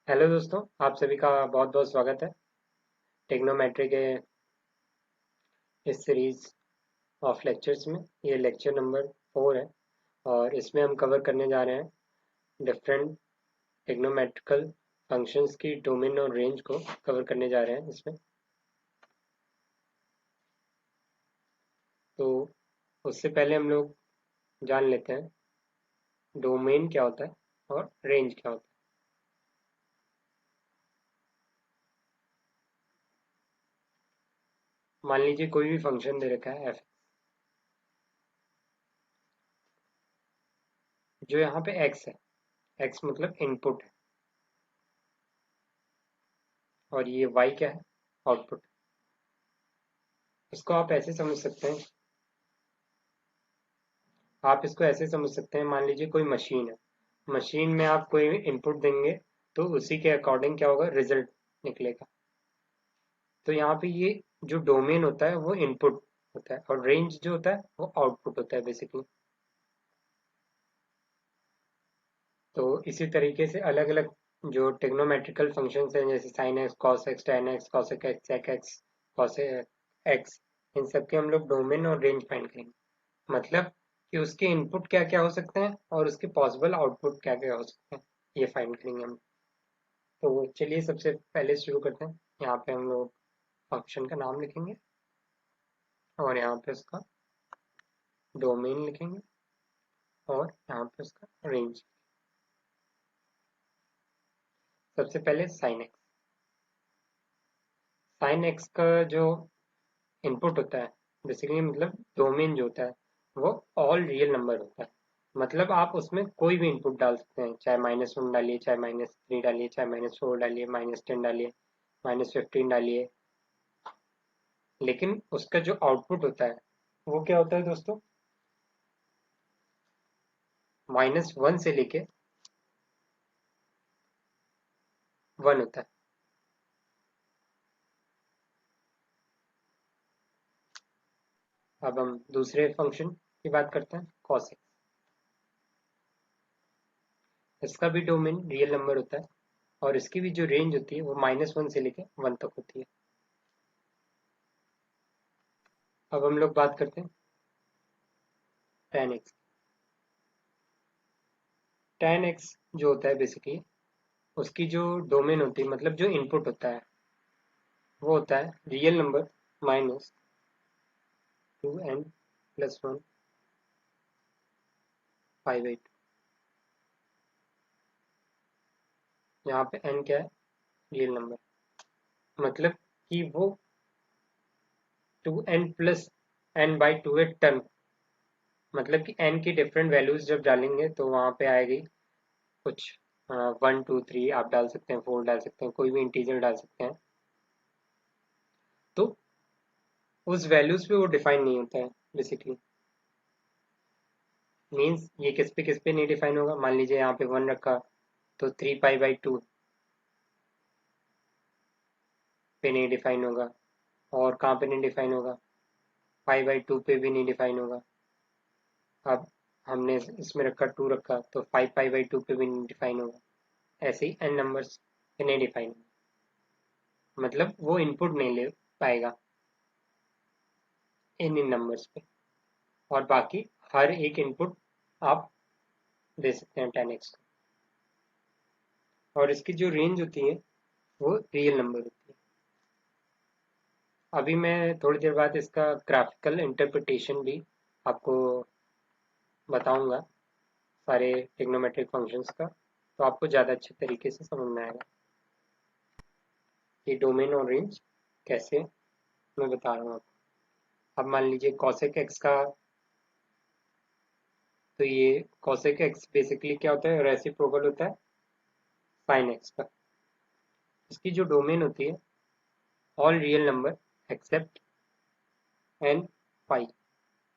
Hello दोस्तों, आप सभी का बहुत बहुत स्वागत है टेक्नोमेट्री के इस सीरीज ऑफ लेक्चर्स में। ये लेक्चर नंबर 4 है और इसमें हम कवर करने जा रहे हैं डिफरेंट टेक्नोमेट्रिकल फंक्शंस की डोमेन और रेंज को कवर करने जा रहे हैं इसमें। तो उससे पहले हम लोग जान लेते हैं डोमेन क्या होता है और रेंज क्या होता है। मान लीजिए कोई भी फंक्शन दे रखा है एफ, जो यहाँ पे एक्स है। एक्स मतलब इनपुट है और ये वाई क्या है, आउटपुट। इसको आप ऐसे समझ सकते हैं, मान लीजिए कोई मशीन है। मशीन में आप कोई इनपुट देंगे तो उसी के अकॉर्डिंग क्या होगा, रिजल्ट निकलेगा। तो यहाँ पे ये जो डोमेन होता है वो इनपुट होता है और रेंज जो होता है वो आउटपुट होता है बेसिकली। तो इसी तरीके से अलग अलग जो टेक्नोमेट्रिकल फंक्शंस हैं, जैसे sine x, cos x, tan x, cosec x, sec x, cos x, इन सब के हम लोग डोमेन और रेंज फाइंड करेंगे। मतलब कि उसके इनपुट क्या क्या हो सकते हैं और उसके पॉसिबल आउटपुट क्या क्या हो सकते हैं, ये फाइंड करेंगे हम। तो चलिए सबसे पहले शुरू करते हैं। यहाँ पे हम लोग फंक्शन का नाम लिखेंगे और यहाँ पे उसका डोमेन लिखेंगे और यहाँ पे उसका रेंज। सबसे पहले साइन एक्स का जो इनपुट होता है, बेसिकली मतलब डोमेन जो होता है वो ऑल रियल नंबर होता है। मतलब आप उसमें कोई भी इनपुट डाल सकते हैं, चाहे -1 डालिए, चाहे -3 डालिए, चाहे -4 डालिए, -10 डालिए, -15 डालिए। लेकिन उसका जो आउटपुट होता है वो क्या होता है दोस्तों, -1 से लेके 1 होता है। अब हम दूसरे फंक्शन की बात करते हैं, cos x। इसका भी डोमेन रियल नंबर होता है और इसकी भी जो रेंज होती है वो -1 से लेके 1 तक होती है। अब हम लोग बात करते हैं tan x। tan x जो होता है बेसिकली, उसकी जो डोमेन होती है, मतलब जो इनपुट होता है वो होता है रियल नंबर -2n+1 5/8। यहाँ पे n क्या है, रियल नंबर। मतलब कि वो 2n+n/2 टर्म, मतलब कि n की डिफरेंट वैल्यूज जब डालेंगे तो वहां पे आएगी कुछ 1 2 3 आप डाल सकते हैं, 4 डाल सकते हैं, कोई भी इंटीजर डाल सकते हैं। तो उस वैल्यूज पे वो डिफाइन नहीं होता है बेसिकली। मीन्स ये किस पे नहीं डिफाइन होगा। मान लीजिए यहाँ पे 1 रखा तो 3π/2 पे नहीं डिफाइन होगा। और कहाँ पे नहीं डिफाइन होगा, 5/2 पे भी नहीं डिफाइन होगा। अब हमने इसमें रखा 2 रखा तो 5π/2 पे भी नहीं डिफाइन होगा। ऐसे ही n नंबर्स पे नहीं डिफाइन होगा, मतलब वो इनपुट नहीं ले पाएगा इन नंबर्स पे। और बाकी हर एक इनपुट आप दे सकते हैं 10x को। और इसकी जो रेंज होती है वो रियल नंबर होती है। अभी मैं थोड़ी देर बाद इसका ग्राफिकल इंटरप्रिटेशन भी आपको बताऊंगा, सारे ट्रिग्नोमेट्रिक फंक्शंस का, तो आपको ज़्यादा अच्छे तरीके से समझ में आएगा कि डोमेन और रेंज कैसे, मैं बता रहा हूँ आपको। अब मान लीजिए कॉसेक एक्स का, तो ये कॉसेक एक्स बेसिकली क्या होता है, रेसिप्रोकल होता है साइन एक्स का। इसकी जो डोमेन होती है, all real number except n pi,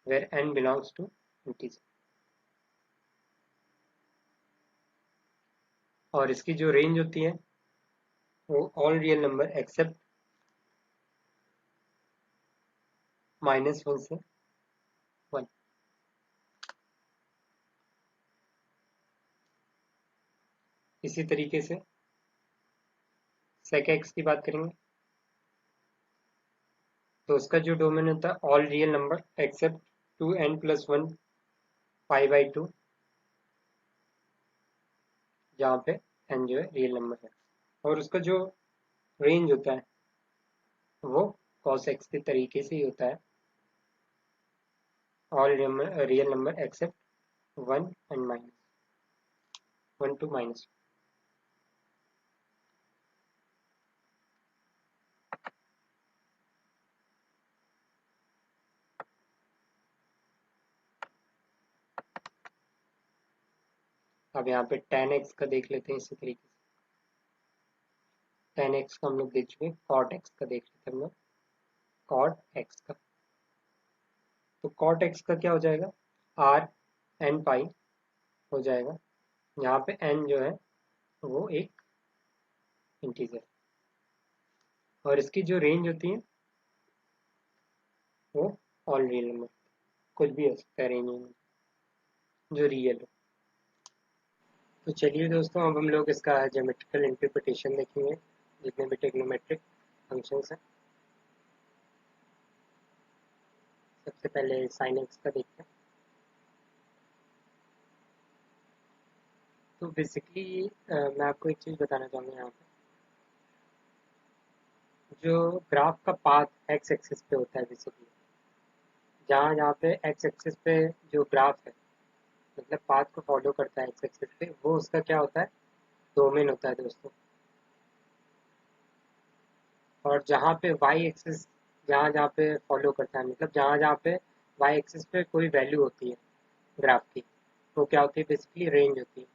where n belongs to integer. और इसकी जो रेंज होती है वो ऑल रियल नंबर एक्सेप्ट -1 से 1। इसी तरीके से सेक एक्स की बात करेंगे तो उसका जो डोमेन होता है all real number accept 2n+1 π/2, जहाँ पे n जो है रियल नंबर है। और उसका जो रेंज होता है वो cos x के तरीके से ही होता है, all real number accept 1 and -1 to -1। अब यहाँ पे tan x का देख लेते हैं इसी तरीके से। tan x का हम लोग देख चुके हैं, cot x का देख लेते हैं हम लोग, cot x का। तो cot x का क्या हो जाएगा, r n पाई हो जाएगा। यहाँ पे n जो है वो एक इंटीजर, और इसकी जो रेंज होती है वो ऑल रियल नंबर, कुछ भी हो सकता है रेंज में जो रियल हो। तो चलिए दोस्तों, अब हम लोग इसका ज्योमेट्रिकल इंटरप्रिटेशन देखेंगे, जितने भी ट्रिग्नोमेट्रिक फंक्शंस हैं। सबसे पहले साइन एक्स का देखते हैं। तो बेसिकली मैं आपको एक चीज़ बताना चाहूँगा यहाँ पे, जो ग्राफ का पाथ एक्स एक्सिस पे होता है, बेसिकली जहाँ जहाँ पे एक्स एक्सिस पे जो ग्राफ है, मतलब पाथ को फॉलो करता है एक्स एक्सिस पे, वो उसका क्या होता है, डोमेन होता है दोस्तों। और जहाँ पे वाई एक्सिस, जहाँ जहाँ पे फॉलो करता है, मतलब जहाँ जहाँ पे वाई एक्सिस पे कोई वैल्यू होती है ग्राफ की, वो क्या होती है, बेसिकली रेंज होती है।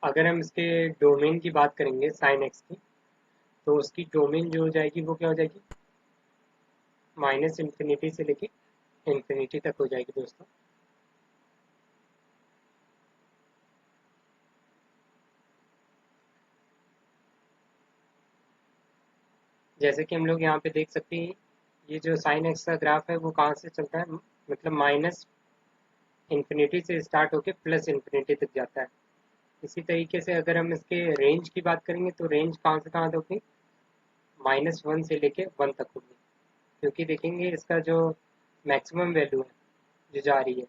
अगर हम इसके डोमेन की बात करेंगे साइन एक्स की, तो उसकी डोमेन जो हो जाएगी वो क्या हो जाएगी, -∞ से लेके इंफिनिटी तक हो जाएगी दोस्तों। जैसे कि हम लोग यहाँ पे देख सकते हैं, ये जो साइन एक्स का ग्राफ है वो कहाँ से चलता है, मतलब -∞ से स्टार्ट होके +∞ तक जाता है। इसी तरीके से अगर हम इसके रेंज की बात करेंगे तो रेंज कहाँ से कहाँ तक होगी, -1 से लेके 1 तक होगी। क्योंकि देखेंगे इसका जो मैक्सिमम वैल्यू है जो जा रही है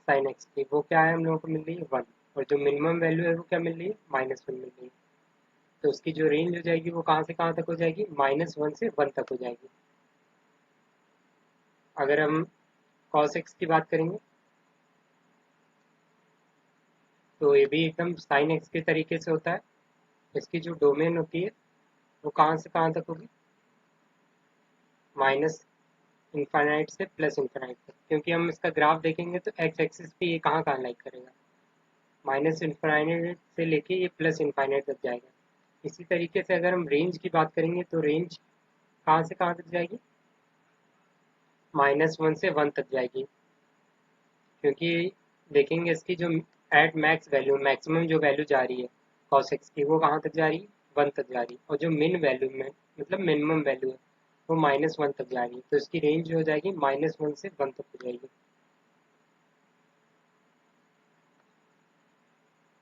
साइन एक्स की, वो क्या है, हम लोगों को मिल रही है 1, और जो मिनिमम वैल्यू है वो क्या मिल रही है, -1 मिल रही है। तो उसकी जो रेंज हो जाएगी वो कहाँ से कहाँ तक हो जाएगी, -1 से 1 तक हो जाएगी। अगर हम cos x की बात करेंगे तो ये भी एकदम sin x के तरीके से होता है। इसकी जो डोमेन होती है वो कहाँ से कहाँ तक होगी, -∞ से +∞ तक। क्योंकि हम इसका ग्राफ देखेंगे तो एक्स एक्सिस पे ये कहाँ कहाँ लाइक करेगा, -∞ से लेके ये +∞ तक जाएगा। इसी तरीके से अगर हम रेंज की बात करेंगे तो रेंज कहाँ से कहाँ तक जाएगी, -1 से 1 तक जाएगी। क्योंकि देखेंगे इसकी जो एट मैक्स वैल्यू, मैक्सिमम जो वैल्यू जा रही है cos x की, वो कहाँ तक जा रही है, 1 तक जा रही है। और जो मिन वैल्यू में, मतलब मिनिमम वैल्यू है, वो -1 तक जा रही है। तो इसकी रेंज जो हो जाएगी -1 से 1 तक हो जाएगी।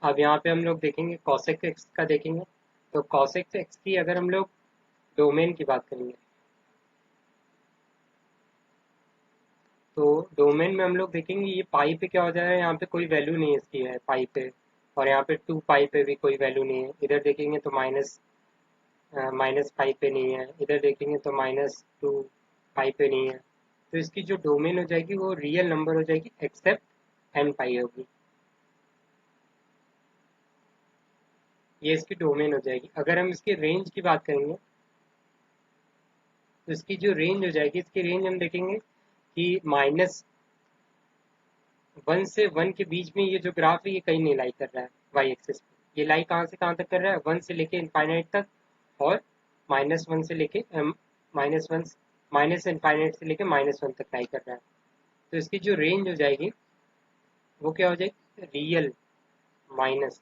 अब यहाँ पे हम लोग देखेंगे cosec x का देखेंगे। तो cosec x की अगर हम लोग डोमेन की बात करेंगे तो डोमेन में हम लोग देखेंगे ये पाई पे क्या हो जाएगा, यहाँ पे कोई वैल्यू नहीं है इसकी है पाई पे, और यहाँ पे 2 पाई पे भी कोई वैल्यू नहीं है। इधर देखेंगे तो -5 पे नहीं है, इधर देखेंगे तो -2 पाई पे नहीं है। तो इसकी जो डोमेन हो जाएगी वो रियल नंबर हो जाएगी एक्सेप्ट n पाई होगी। ये इसकी डोमेन हो जाएगी। अगर हम इसकी रेंज की बात करेंगे तो इसकी जो रेंज हो जाएगी, इसकी रेंज हम देखेंगे कि -1 से 1 के बीच में ये जो ग्राफ है ये कहीं नहीं लाई कर रहा है वाई एक्सिस पे। ये लाई कहाँ से कहाँ तक कर रहा है, 1 से लेके इनफाइनाइट तक, और -1 से लेके -1 -∞ से लेके -1 तक लाई कर रहा है। तो इसकी जो रेंज हो जाएगी वो क्या हो जाएगी, रियल माइनस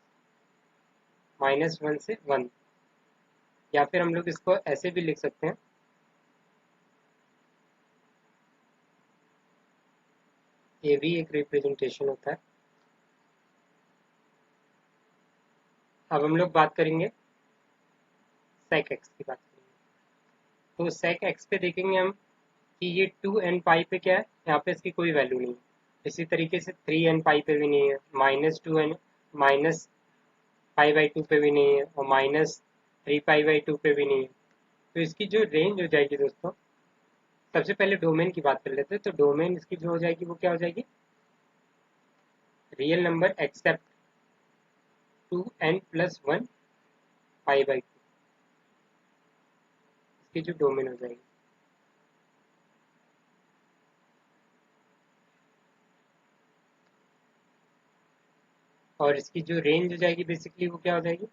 -1 से 1। या फिर हम लोग इसको ऐसे भी लिख सकते हैं, ये भी एक रिप्रेजेंटेशन होता है। अब हम लोग बात करेंगे sec x की बात करेंगे। तो sec x पे देखेंगे हम कि ये 2n पाई पे क्या है, यहाँ पे इसकी कोई वैल्यू नहीं है। इसी तरीके से 3n पाई पे भी नहीं है, -2n -पाई/2 पे भी नहीं है, और -3 पाई/2 पे भी नहीं है। तो इसकी जो रेंज हो जाएगी दोस्तों, सबसे पहले डोमेन की बात कर लेते हैं। तो डोमेन इसकी जो हो जाएगी वो क्या हो जाएगी, रियल नंबर एक्सेप्ट 2n+1 पाई/2, इसकी जो डोमेन हो जाएगी। और इसकी जो रेंज हो जाएगी बेसिकली वो क्या हो जाएगी,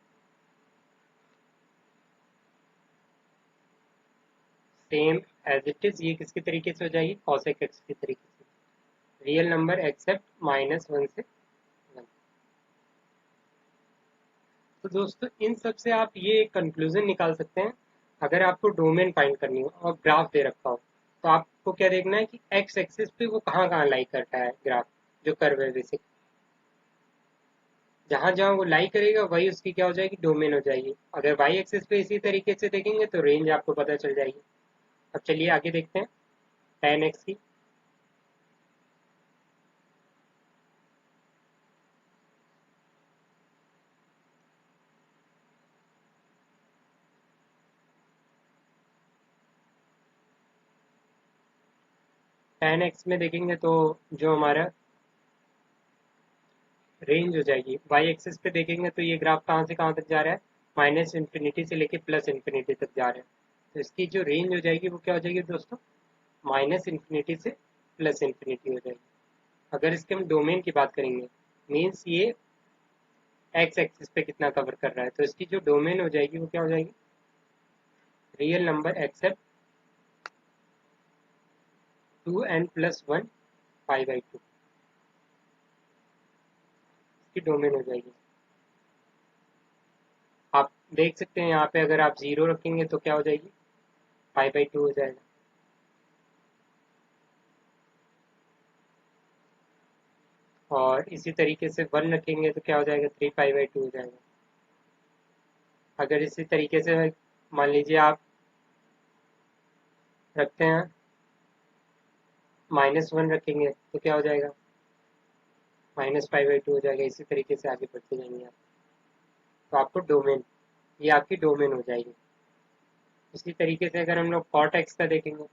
सेम एज इट इज ये किसके तरीके से हो जाएगी, cosec x के तरीके से, रियल नंबर एक्सेप्ट -1 से 1। तो दोस्तों इन सब से आप ये कंक्लूजन निकाल सकते हैं, अगर आपको डोमेन फाइंड करनी हो और ग्राफ दे रखा हो, तो आपको क्या देखना है कि एक्स एक्सिस पे वो कहाँ कहाँ लाई करता है ग्राफ, जो कर्व है बेसिक, जहां जहां वो लाई करेगा वही उसकी क्या हो जाएगी, डोमेन हो जाएगी। अगर वाई एक्सिस पे इसी तरीके से देखेंगे तो रेंज आपको पता चल जाएगी। अब चलिए आगे देखते हैं tan x की। tan x में देखेंगे तो जो हमारा रेंज हो जाएगी, वाई एक्सिस पे देखेंगे तो ये ग्राफ कहाँ से कहाँ तक जा रहा है, -∞ से लेके +∞ तक जा रहा है। तो इसकी जो रेंज हो जाएगी वो क्या हो जाएगी दोस्तों, -∞ से +∞ हो जाएगी। अगर इसके हम डोमेन की बात करेंगे, मीन्स ये एक्स एक्सिस पे कितना कवर कर रहा है, तो इसकी जो डोमेन हो जाएगी वो क्या हो जाएगी, रियल नंबर एक्सेप्ट 2n+1 पाई/2, इसकी डोमेन हो जाएगी। आप देख सकते हैं यहाँ पे अगर आप 0 रखेंगे तो क्या हो जाएगी, पाई/2 हो जाएगा। और इसी तरीके से 1 रखेंगे तो क्या हो जाएगा, 3 पाई/2 हो जाएगा। अगर इसी तरीके से मान लीजिए आप रखते हैं, -1 रखेंगे तो क्या हो जाएगा, -पाई/2 हो जाएगा। इसी तरीके से आगे बढ़ते जाएंगे आप, तो आपको डोमेन, ये आपकी डोमेन हो जाएगी। इसी तरीके से अगर हम लोग cot x का देखेंगे,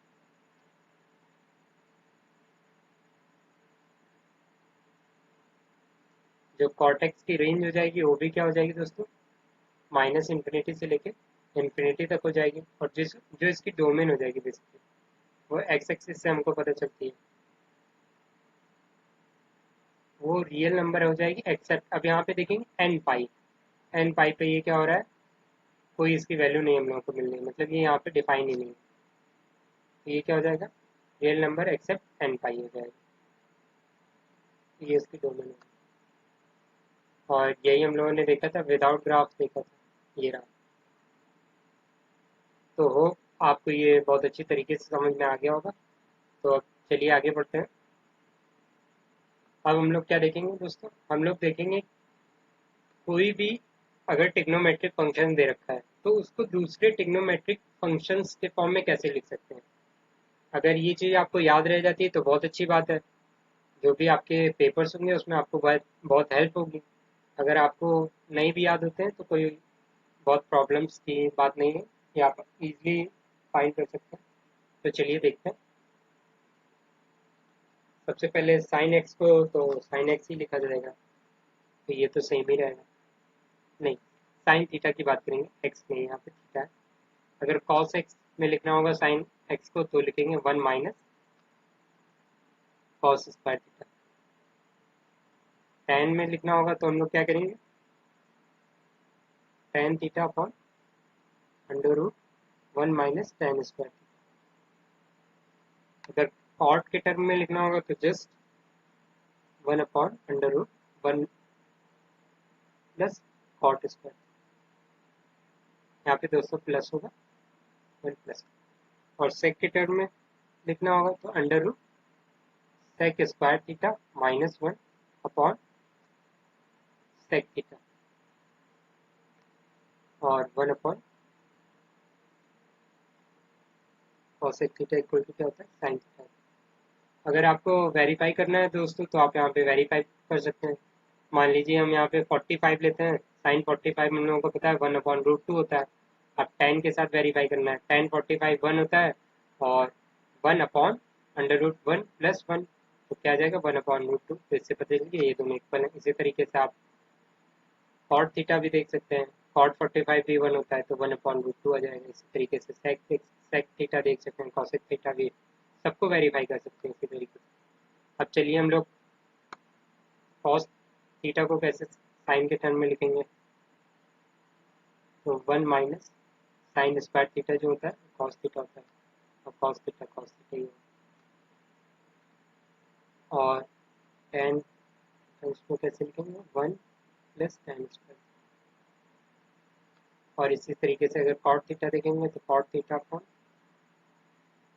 जो cot x की रेंज हो जाएगी वो भी क्या हो जाएगी दोस्तों, -∞ से लेके इंफिनिटी तक हो जाएगी। और जो इसकी डोमेन हो जाएगी बेसिकली, वो एक्स एक्सिस से हमको पता चलती है, वो रियल नंबर हो जाएगी एक्सेप्ट, अब यहाँ पे देखेंगे एन पाई पे ये क्या हो रहा है, कोई इसकी वैल्यू नहीं हम लोगों को मिल रही, मतलब ये यहाँ पे डिफाइन ही नहीं है। तो ये क्या हो जाएगा, रियल नंबर एक्सेप्ट एन पाई हो जाएगा, ये इसकी डोमेन है। और यही हम लोगों ने देखा था, विदाउट ग्राफ देखा था, ये रहा। तो हो आपको ये बहुत अच्छी तरीके से समझ में आ गया होगा। तो अब चलिए आगे बढ़ते हैं। अब हम लोग क्या देखेंगे दोस्तों, हम लोग देखेंगे कोई भी अगर टिग्नोमेट्रिक फंक्शन दे रखा है तो उसको दूसरे टिग्नोमेट्रिक फंक्शंस के फॉर्म में कैसे लिख सकते हैं। अगर ये चीज़ आपको याद रह जाती है तो बहुत अच्छी बात है, जो भी आपके पेपर्स होंगे उसमें आपको बहुत बहुत हेल्प होगी। अगर आपको नहीं भी याद होते हैं तो कोई बहुत प्रॉब्लम्स की बात नहीं है, ये आप इजीली फाइंड कर सकते हैं। तो चलिए देखते हैं। सबसे पहले साइन एक्स को तो साइन एक्स ही लिखा जाएगा, तो ये तो सेम ही रहेगा। नहीं, साइन थीटा की बात करेंगे, एक्स नहीं यहाँ पे थीटा है। अगर कॉस एक्स में लिखना होगा साइन एक्स को तो लिखेंगे 1 - कॉस स्क्वायर थीटा। tan में लिखना होगा तो हम लोग क्या करेंगे, tan theta upon √1 - tan square. अगर कॉट के टर्म में लिखना होगा तो जस्ट 1/√1 प्लस कॉट स्क्वायर। यहाँ पे दोस्तों प्लस होगा, 1 प्लस। और सेक के टर्म में लिखना होगा तो √sec square theta -1 upon sec theta. और 1 upon cosec theta equal to क्या होता है, साइन थीटा। अगर आपको वेरीफाई करना है दोस्तों तो आप यहाँ पे वेरीफाई कर सकते हैं। मान लीजिए हम यहाँ पे 45 लेते हैं, साइन 45 हम लोगों को पता है 1/√2 होता है। अब 10 के साथ वेरीफाई करना है, 10 45 1 होता है, और 1/√1 प्लस 1, तो क्या आ जाएगा 1/√2। तो इससे पता चलिए ये दोनों इक्वल है। इसी तरीके से आप कॉट थीटा भी देख सकते हैं, कॉट 45 भी 1 होता है तो 1/√2 आ जाएगा। इसी तरीके से सेक थीटा देख सकते हैं, कॉसेक थीटा भी, सबको वेरीफाई कर सकते हैं इसी तरीके से। अब चलिए हम लोग कॉस थीटा को कैसे साइन के टर्म में लिखेंगे, तो 1 माइनस साइन स्क्वायर थीटा जो होता है कॉस थीटा होता है, और कॉस थीटा ही है। और टेन उसको कैसे लिखेंगे, 1 प्लस टेन स्क्वायर। और इसी तरीके से अगर कॉट थीटा देखेंगे तो cot theta upon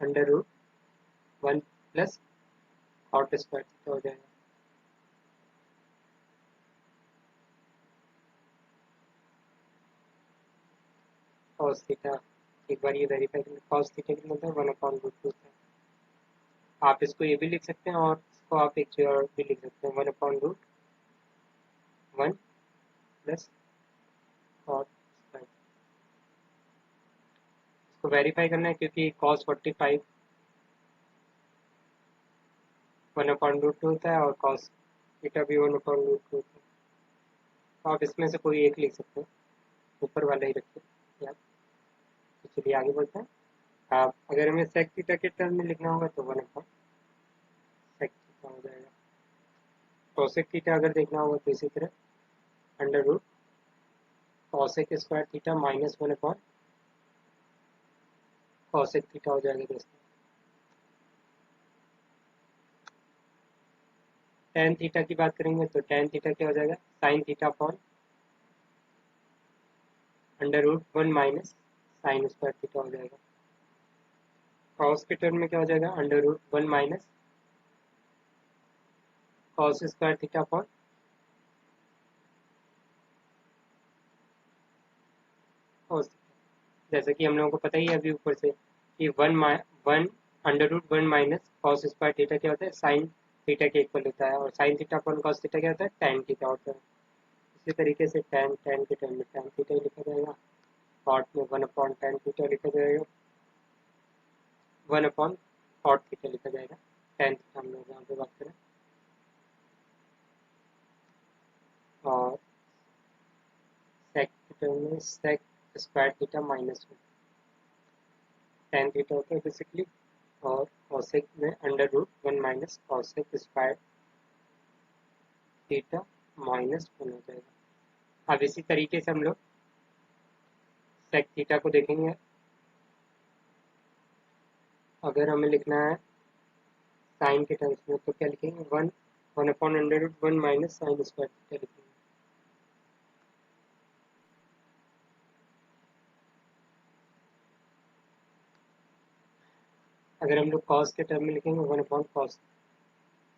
√1 plus cot square theta हो जाएगा। कॉस थीटा, एक बार ये वेरीफाई करें, कॉस थीटा कितना होता है 1/√2 होता है। आप इसको ये भी लिख सकते हैं, और इसको आप एक चीज और भी लिख सकते हैं, 1/√1 प्लस कॉट स्क्वायर। इसको वेरीफाई करना है क्योंकि कॉस 45 1/√2 होता है, और कॉस थीटा भी 1/√2 होता है। तो आप इसमें से कोई एक लिख सकते हैं, ऊपर वाला ही रखिए आप। तो चलिए आगे बढ़ते हैं। आप अगर हमें सेक थीटा के टर्म में लिखना होगा तो 1/सेक थीटा हो जाएगा। कॉसेक थीटा अगर देखना होगा तो इसी तरह √ कॉसेक स्क्वायर थीटा माइनस 1/कॉसेक थीटा हो जाएगा दोस्तों। टेन थीटा की बात करेंगे तो टेन थीटा क्या हो जाएगा, sine theta upon √1 minus sine square theta हो जाएगा। कॉस के टर्म में क्या हो जाएगा, √1 minus cos square theta upon cos. जैसे कि हम लोगों को पता ही है अभी ऊपर से कि 1 माइनस कॉस स्क्वायर थीटा क्या होता है, साइन थीटा के इक्वल होता है, और sine theta upon cos theta क्या होता है, टेन थीटा होता है। इसी तरीके से टेन टेन के टर्म में टेन थीटा ही लिखा जाएगा, कॉट में 1/tan थीटा लिखा जाएगा, 1/cot थीटा लिखा जाएगा। टेन थीटा हम लोग यहाँ पे बात करें, और सेक के टर्म में sec square theta minus 1 tan theta होता है बेसिकली, और कॉसेक में √1 minus cosec square theta minus 1 हो जाएगा। अब इसी तरीके से हम लोग सेक थीटा को देखेंगे। अगर हमें लिखना है साइन के टर्म्स में तो क्या लिखेंगे, 1/√1 माइनस साइन स्क्वायर थीटा लिखेंगे। अगर हम लोग कॉस के टर्म में लिखेंगे 1/cos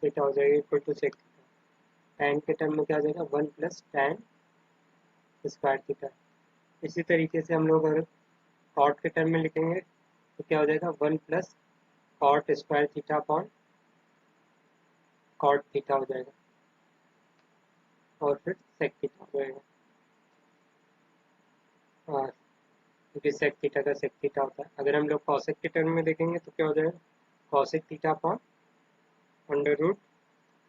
थीटा हो जाएगा equal to sec theta. Tan के टर्म में क्या हो जाएगा, 1 प्लस टैन स्क्वायर थीटा। इसी तरीके से हम लोग अगर कॉट के टर्म में लिखेंगे तो क्या हो जाएगा, 1 plus cot square theta upon cot theta हो जाएगा, और फिर सेक थीटा हो जाएगा। और क्योंकि सेक थीटा का सेक थीटा होता है। अगर हम लोग कॉसेक के टर्म में देखेंगे तो क्या हो जाएगा, cosec theta upon √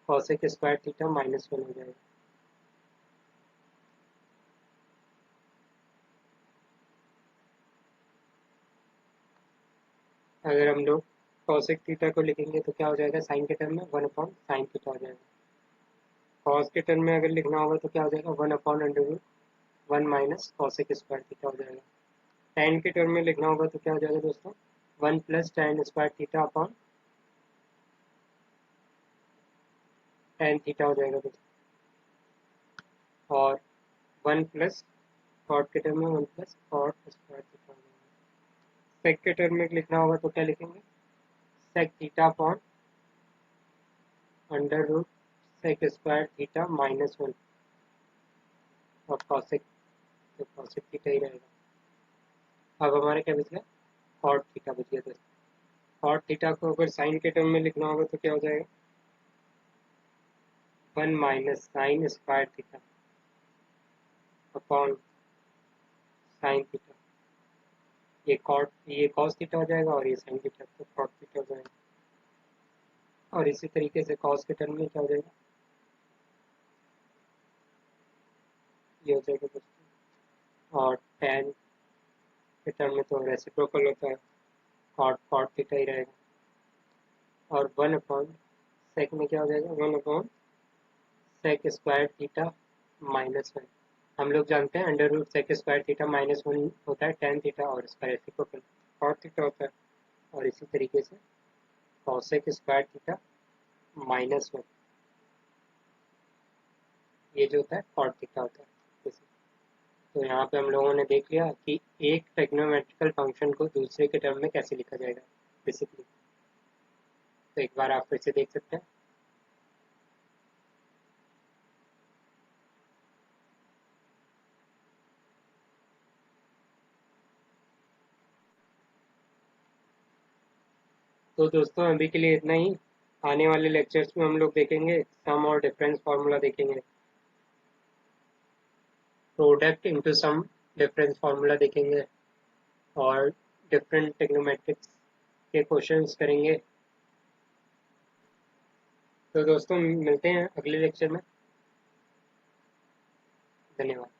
cosec square theta minus 1 हो जाएगा। अगर हम लोग कॉसेक थीटा को लिखेंगे तो क्या हो जाएगा, साइन के टर्म में 1/sin थीटा हो जाएगा। कॉस के टर्म में अगर लिखना होगा तो क्या हो जाएगा, 1/√1 माइनस कॉसेक स्क्वायर थीटा हो जाएगा। टैन के टर्म में लिखना होगा तो क्या हो जाएगा दोस्तों, 1 plus tan square theta upon tan theta हो जाएगा दोस्तों, और 1 प्लस कॉट के टर्म में 1 प्लस कॉट स्क्वायर थीटा हो जाएगा। सेक के टर्म में लिखना होगा तो क्या लिखेंगे, sec theta upon √ sec square theta minus 1 और कॉसेक तो कॉसेक थीटा ही रहेगा। अब हमारे क्या बच गया, कॉट थीटा बच गया। दोस्तों कॉट थीटा को अगर साइन के टर्म में लिखना होगा तो क्या हो जाएगा, 1 minus sine square theta upon sine theta. ये कॉस थीटा हो जाएगा और ये साइन थीटा, तो कॉट थीटा हो जाएगा। और इसी तरीके से कॉस के टर्म में क्या हो जाएगा, ये हो जाएगा दोस्तों। और टेन के टर्म में तो रेसिप्रोकल होता है, कॉट कॉट थीटा ही रहेगा। और 1 अपॉन सेक में क्या हो जाएगा, 1 अपॉन सेक स्क्वायर थीटा -1। हम लोग जानते हैं under root sec square theta -1 होता है टेन थीटा, और इसका रेसिप्रोकल कॉट थीटा होता है। और इसी तरीके से कॉसेक स्क्वायर थीटा -1, ये जो होता है कॉट थीटा होता है। तो यहाँ पे हम लोगों ने देख लिया कि एक ट्रिग्नोमेट्रिकल फंक्शन को दूसरे के टर्म में कैसे लिखा जाएगा बेसिकली। तो एक बार आप फिर से देख सकते हैं। तो दोस्तों अभी के लिए इतना ही। आने वाले लेक्चर्स में हम लोग देखेंगे सम और डिफरेंस फार्मूला देखेंगे, product into sum difference formula देखेंगे, और डिफरेंट ट्रिग्नोमेट्रिक्स के क्वेश्चंस करेंगे। तो दोस्तों मिलते हैं अगले लेक्चर में। धन्यवाद।